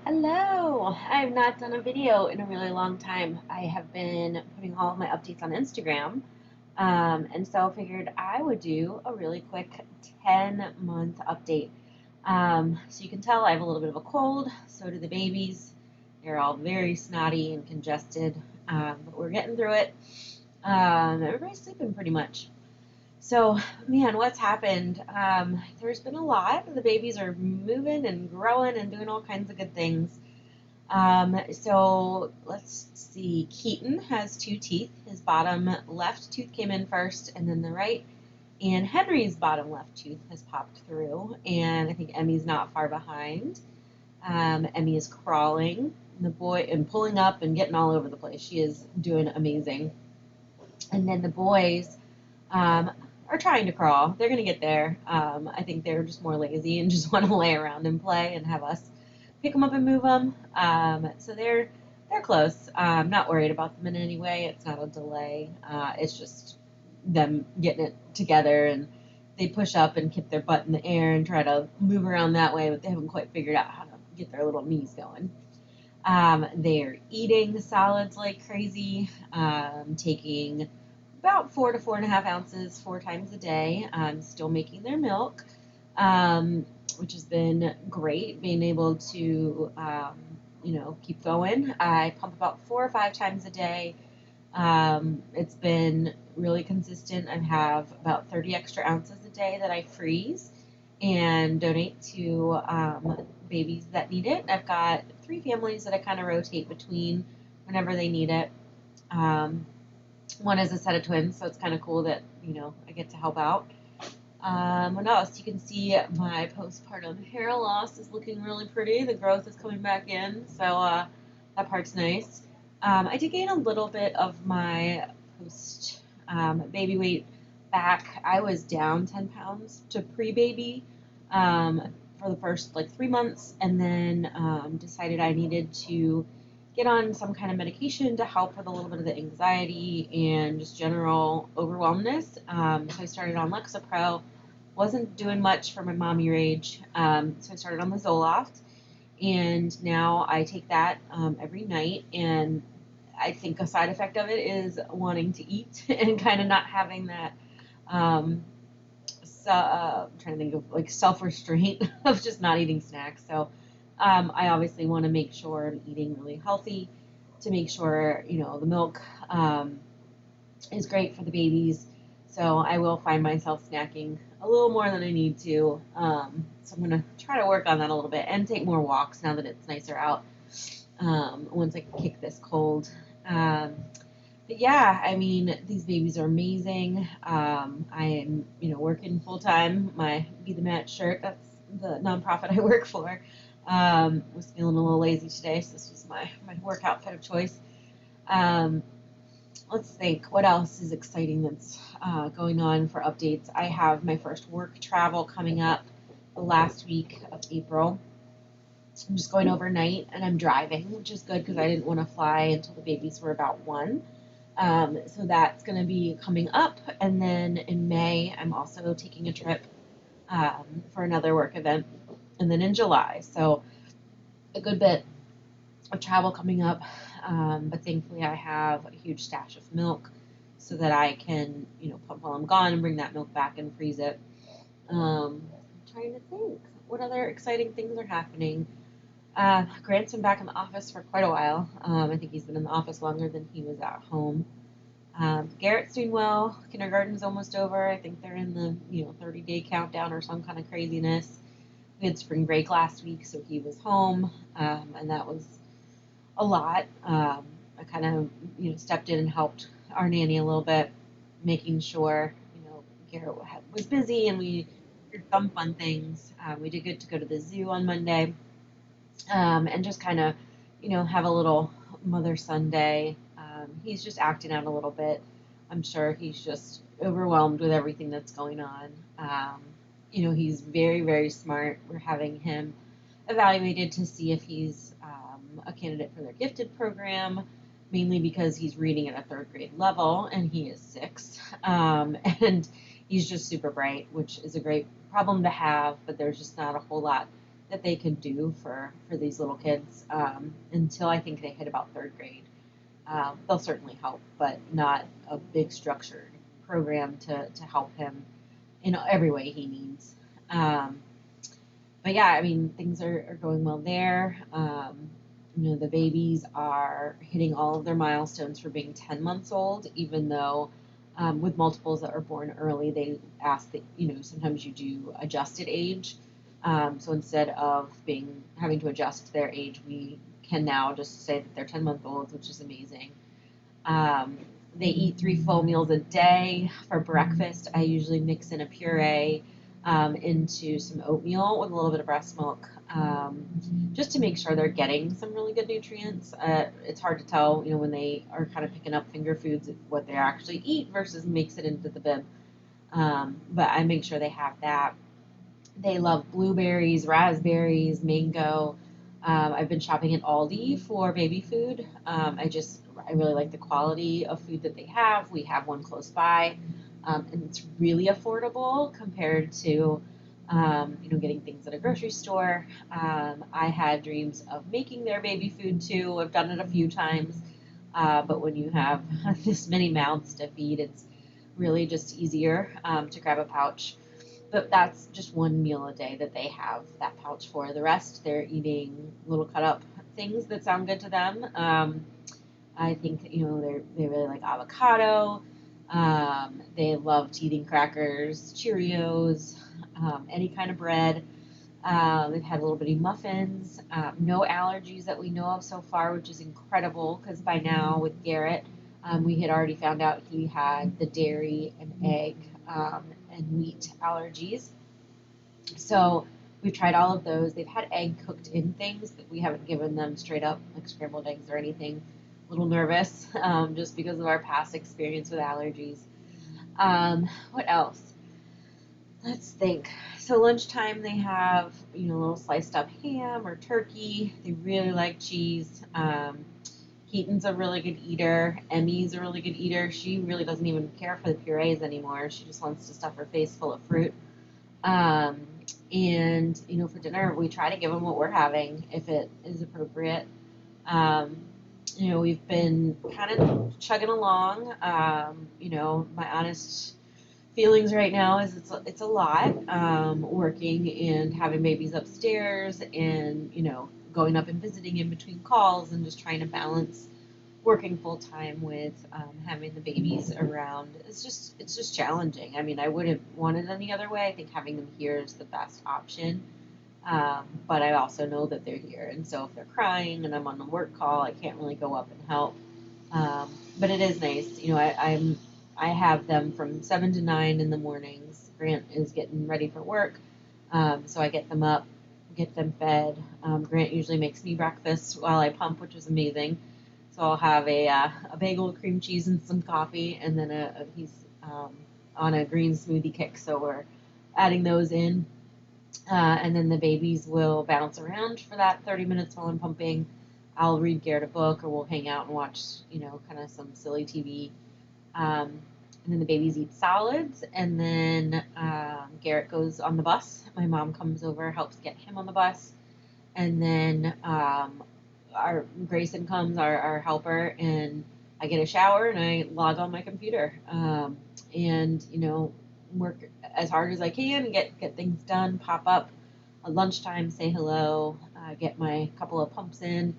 Hello! I've not done a video in a really long time. I have been putting all of my updates on Instagram, and so I figured I would do a really quick 10-month update. So you can tell I have a little bit of a cold, so do the babies. They're all very snotty and congested, but we're getting through it. Everybody's sleeping pretty much. So, man, what's happened? There's been a lot. The babies are moving and growing and doing all kinds of good things. So let's see. Keaton has two teeth. His bottom left tooth came in first, and then the right. And Henry's bottom left tooth has popped through, and I think Emmy's not far behind. Emmy is crawling, and the boy and pulling up and getting all over the place. She is doing amazing. And then the boys are trying to crawl. They're gonna get there. I think they're just more lazy and just want to lay around and play and have us pick them up and move them. So they're close. I'm not worried about them in any way. It's not a delay. It's just them getting it together, and they push up and kick their butt in the air and try to move around that way, but they haven't quite figured out how to get their little knees going. They're eating solids like crazy, taking about 4 to 4.5 ounces 4 times a day. Still making their milk, which has been great. Being able to, keep going. I pump about 4 or 5 times a day. It's been really consistent. I have about 30 extra ounces a day that I freeze and donate to babies that need it. I've got 3 families that I kind of rotate between whenever they need it. Um, One is a set of twins, so it's kind of cool that I get to help out. What else? You can see my postpartum hair loss is looking really pretty. The growth is coming back in, so that part's nice. I did gain a little bit of my post baby weight back. I was down 10 pounds to pre-baby for the first like 3 months, and then decided I needed to get on some kind of medication to help with a little bit of the anxiety and just general overwhelmness. So I started on Lexapro. Wasn't doing much for my mommy rage, so I started on the Zoloft, and now I take that every night. And I think a side effect of it is wanting to eat and kind of not having that. I'm trying to think of like self restraint of just not eating snacks. So I obviously want to make sure I'm eating really healthy to make sure the milk is great for the babies. So I will find myself snacking a little more than I need to. So I'm going to try to work on that a little bit and take more walks now that it's nicer out, once I kick this cold. Um, but yeah, I mean, these babies are amazing. I am, working full time. My Be the Match shirt, that's the nonprofit I work for. Was feeling a little lazy today, so this was my work outfit of choice. Um, let's think, what else is exciting that's going on for updates? I have my first work travel coming up the last week of April. I'm just going overnight, and I'm driving, which is good because I didn't want to fly until the babies were about 1. So that's going to be coming up. And then in May, I'm also taking a trip for another work event. And then in July. So a good bit of travel coming up. But thankfully, I have a huge stash of milk so that I can, pump while I'm gone and bring that milk back and freeze it. I'm trying to think what other exciting things are happening. Grant's been back in the office for quite a while. I think he's been in the office longer than he was at home. Garrett's doing well. Kindergarten's almost over. I think they're in the 30-day countdown or some kind of craziness. We had spring break last week, so he was home, and that was a lot. I kind of stepped in and helped our nanny a little bit, making sure Garrett was busy, and we did some fun things. We did get to go to the zoo on Monday, and just kind of have a little mother son day. He's just acting out a little bit. I'm sure he's just overwhelmed with everything that's going on. He's very, very smart. We're having him evaluated to see if he's a candidate for their gifted program, mainly because he's reading at a 3rd grade level and he is 6. And he's just super bright, which is a great problem to have, but there's just not a whole lot that they could do for these little kids until I think they hit about third grade. They'll certainly help, but not a big structured program to help him in every way he needs. But yeah, I mean, things are going well there. The babies are hitting all of their milestones for being 10 months old, even though with multiples that are born early, they ask that, sometimes you do adjusted age. So instead of having to adjust their age, we can now just say that they're 10-month-olds, which is amazing. They eat 3 full meals a day. For breakfast, I usually mix in a puree into some oatmeal with a little bit of breast milk, just to make sure they're getting some really good nutrients. It's hard to tell, when they are kind of picking up finger foods, what they actually eat versus makes it into the bib. But I make sure they have that. They love blueberries, raspberries, mango. I've been shopping at Aldi for baby food. I really like the quality of food that they have. We have one close by, and it's really affordable compared to, getting things at a grocery store. I had dreams of making their baby food too. I've done it a few times, but when you have this many mouths to feed, it's really just easier to grab a pouch. But that's just one meal a day that they have that pouch for. The rest, they're eating little cut up things that sound good to them. I think, they really like avocado. They loved eating crackers, Cheerios, any kind of bread. They've had little bitty muffins. No allergies that we know of so far, which is incredible because by now with Garrett, we had already found out he had the dairy and egg and wheat allergies. So we've tried all of those. They've had egg cooked in things, but we haven't given them straight up like scrambled eggs or anything. A little nervous just because of our past experience with allergies. What else? Let's think. So lunchtime they have, a little sliced up ham or turkey. They really like cheese. Keaton's a really good eater. Emmy's a really good eater. She really doesn't even care for the purees anymore. She just wants to stuff her face full of fruit. And, for dinner, we try to give them what we're having if it is appropriate. We've been kind of chugging along. My honest feelings right now is it's a lot, working and having babies upstairs and, going up and visiting in between calls and just trying to balance working full time with having the babies around. It's just challenging. I mean, I wouldn't want it any other way. I think having them here is the best option. But I also know that they're here, and so if they're crying and I'm on the work call, I can't really go up and help. But it is nice. I have them from 7 to 9 in the mornings. Grant is getting ready for work, so I get them up, get them fed. Grant usually makes me breakfast while I pump, which is amazing. So I'll have a bagel with cream cheese and some coffee, and then he's on a green smoothie kick, so we're adding those in. And then the babies will bounce around for that 30 minutes while I'm pumping. I'll read Garrett a book, or we'll hang out and watch, kind of some silly TV. And then the babies eat solids, and then Garrett goes on the bus. My mom comes over, helps get him on the bus, and then our Grayson comes, our helper, and I get a shower and I log on my computer, and work as hard as I can, get things done, pop up at lunchtime, say hello, get my couple of pumps in,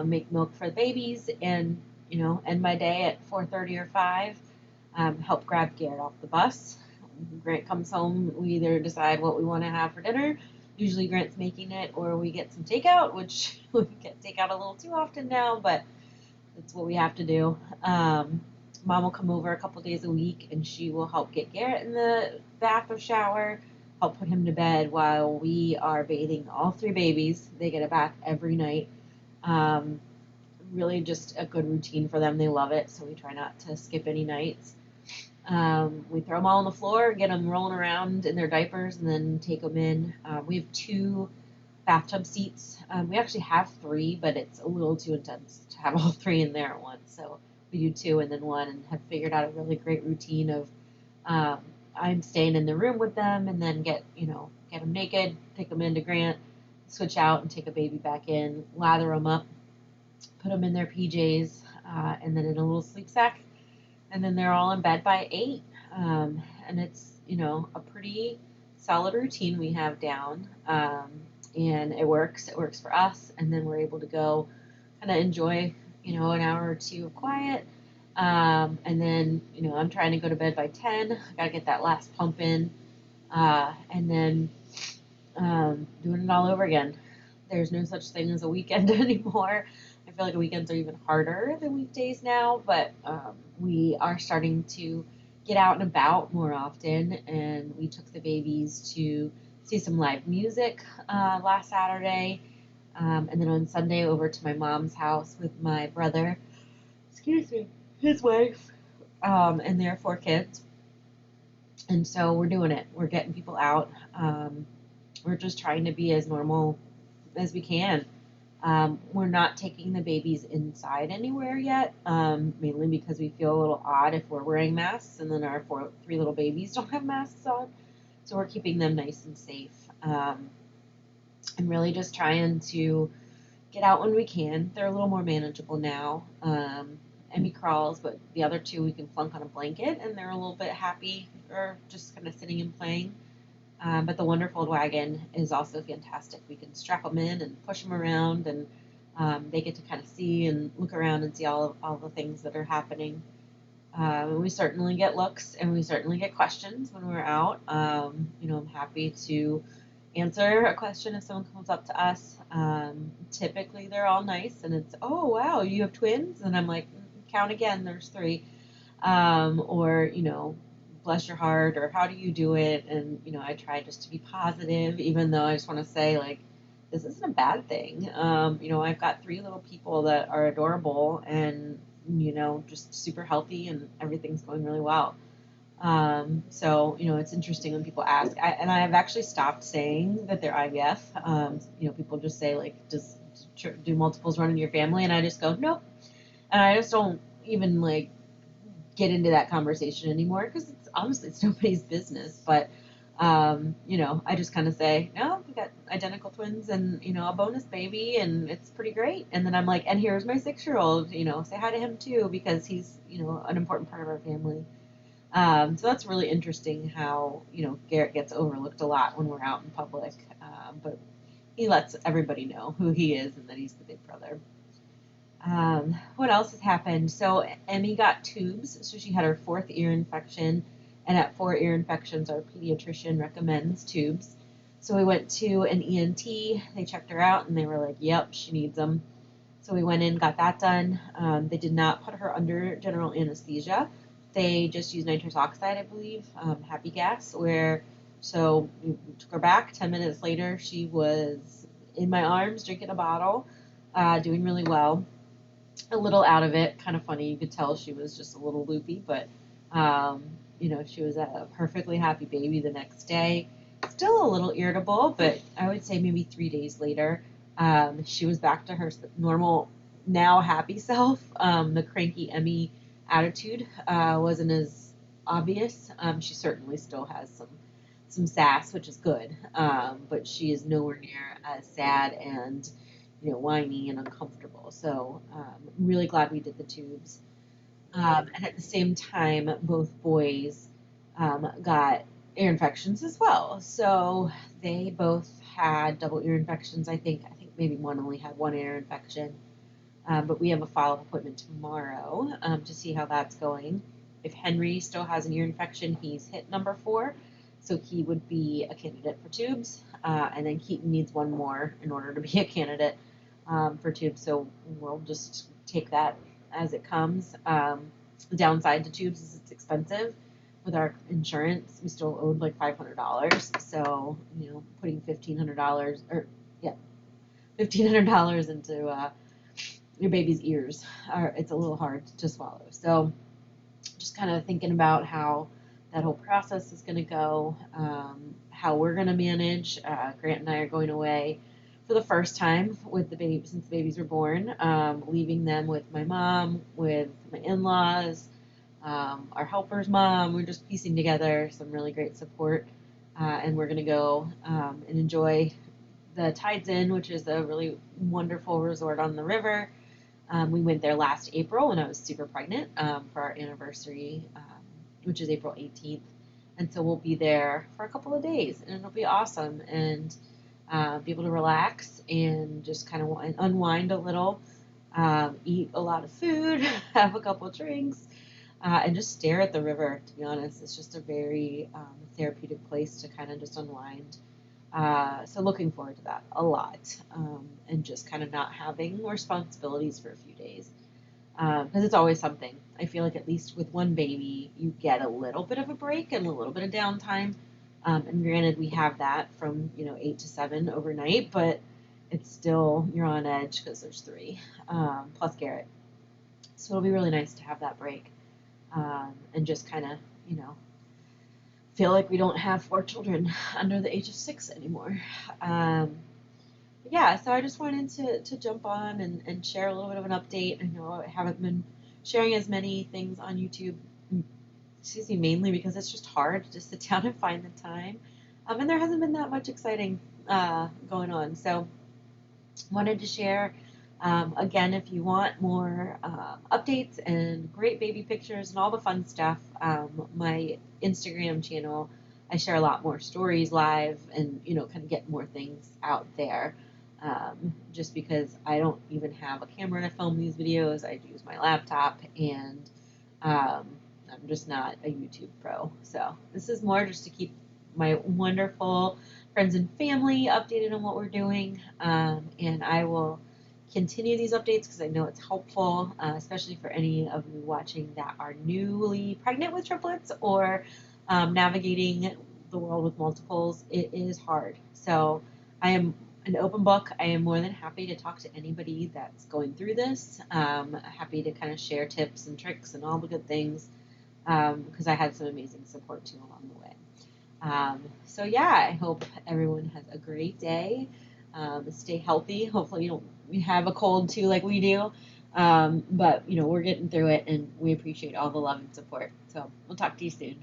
make milk for the babies, and end my day at 4:30 or 5. Help grab Garrett off the bus. Grant comes home. We either decide what we want to have for dinner. Usually Grant's making it, or we get some takeout, which we get takeout a little too often now, but that's what we have to do. Mom will come over a couple days a week, and she will help get Garrett in the bath or shower, help put him to bed while we are bathing all 3 babies. They get a bath every night. Really just a good routine for them. They love it, so we try not to skip any nights. We throw them all on the floor, get them rolling around in their diapers, and then take them in. We have 2 bathtub seats. We actually have 3, but it's a little too intense to have all 3 in there at once. So we do 2 and then 1, and have figured out a really great routine of I'm staying in the room with them, and then get them naked, take them into Grant, switch out and take a baby back in, lather them up, put them in their PJs, and then in a little sleep sack, and then they're all in bed by 8. And it's, a pretty solid routine we have down, and it works. It works for us, and then we're able to go kind of enjoy, an hour or two of quiet. And then, I'm trying to go to bed by 10. I got to get that last pump in, and then doing it all over again. There's no such thing as a weekend anymore. I feel like weekends are even harder than weekdays now, but we are starting to get out and about more often, and we took the babies to see some live music last Saturday, and then on Sunday over to my mom's house with my brother, excuse me, his wife, and their 4 kids. And so we're doing it. We're getting people out. We're just trying to be as normal as we can. We're not taking the babies inside anywhere yet, mainly because we feel a little odd if we're wearing masks and then our 3 little babies don't have masks on. So we're keeping them nice and safe, and really just trying to get out when we can. They're a little more manageable now. Emmy crawls, but the other 2 we can flunk on a blanket and they're a little bit happy or just kind of sitting and playing. But the Wonderfold wagon is also fantastic. We can strap them in and push them around, and they get to kind of see and look around and see all the things that are happening. We certainly get looks and we certainly get questions when we're out. I'm happy to answer a question if someone comes up to us. Typically they're all nice and it's, oh wow, you have twins? And I'm like, count again, there's 3. Or, bless your heart, or how do you do it? And, I try just to be positive, even though I just want to say, like, this isn't a bad thing. I've got 3 little people that are adorable and, just super healthy and everything's going really well. So, it's interesting when people ask, and I've actually stopped saying that they're IVF. People just say, like, do multiples run in your family? And I just go, nope. And I just don't even, like, get into that conversation anymore because it's nobody's business. But I just kind of say, no, we got identical twins and a bonus baby, and it's pretty great. And then I'm like, and here's my 6-year-old. Say hi to him too because he's an important part of our family. So that's really interesting how Garrett gets overlooked a lot when we're out in public, but he lets everybody know who he is and that he's the big brother. What else has happened? So Emmy got tubes, so she had her 4th ear infection, and at 4 ear infections, our pediatrician recommends tubes. So we went to an ENT, they checked her out, and they were like, yep, she needs them. So we went in, got that done. They did not put her under general anesthesia. They just used nitrous oxide, I believe, happy gas, so we took her back. 10 minutes later, she was in my arms, drinking a bottle, doing really well. A little out of it, kind of funny. You could tell she was just a little loopy, but she was a perfectly happy baby the next day. Still a little irritable, but I would say maybe 3 days later, she was back to her normal, now happy self. The cranky Emmy attitude wasn't as obvious. She certainly still has some sass, which is good, but she is nowhere near as sad and whiny and uncomfortable. So I'm really glad we did the tubes. And at the same time, both boys got ear infections as well. So they both had double ear infections. I think maybe one only had 1 ear infection. But we have a follow-up appointment tomorrow to see how that's going. If Henry still has an ear infection, he's hit number 4. So he would be a candidate for tubes. And then Keaton needs 1 more in order to be a candidate for tubes. So we'll just take that as it comes. The downside to tubes is it's expensive. With our insurance, we still owed like $500. So, putting $1,500 into your baby's ears, it's a little hard to swallow. So just kind of thinking about how that whole process is going to go, how we're going to manage. Grant and I are going away for the first time with the baby since the babies were born, leaving them with my mom, with my in-laws, our helper's mom. We're just piecing together some really great support, and we're going to go and enjoy the Tides Inn, which is a really wonderful resort on the river. We went there last April when I was super pregnant for our anniversary, which is April 18th. And so we'll be there for a couple of days, and it'll be awesome. And be able to relax and just kind of unwind a little, eat a lot of food, have a couple of drinks, and just stare at the river. To be honest, it's just a very therapeutic place to kind of just unwind. So looking forward to that a lot, and just kind of not having responsibilities for a few days, because it's always something. I feel like at least with one baby, you get a little bit of a break and a little bit of downtime. And granted, we have that from 8 to 7 overnight, but it's still you're on edge because there's three plus Garrett. So it'll be really nice to have that break, and just kind of feel like we don't have 4 children under the age of 6 anymore. Yeah, so I just wanted to jump on and share a little bit of an update. I know I haven't been sharing as many things on YouTube, excuse me, mainly because it's just hard to sit down and find the time. And there hasn't been that much exciting going on. So wanted to share. Again, if you want more updates and great baby pictures and all the fun stuff, my Instagram channel, I share a lot more stories live and, kind of get more things out there. Just because I don't even have a camera to film these videos. I use my laptop, and I'm just not a YouTube pro. So this is more just to keep my wonderful friends and family updated on what we're doing. And I will continue these updates because I know it's helpful, especially for any of you watching that are newly pregnant with triplets or navigating the world with multiples. It is hard. So I am an open book. I am more than happy to talk to anybody that's going through this. Happy to kind of share tips and tricks and all the good things, because I had some amazing support too along the way. So yeah, I hope everyone has a great day. Stay healthy. Hopefully you don't have a cold too like we do. But we're getting through it, and we appreciate all the love and support. So we'll talk to you soon.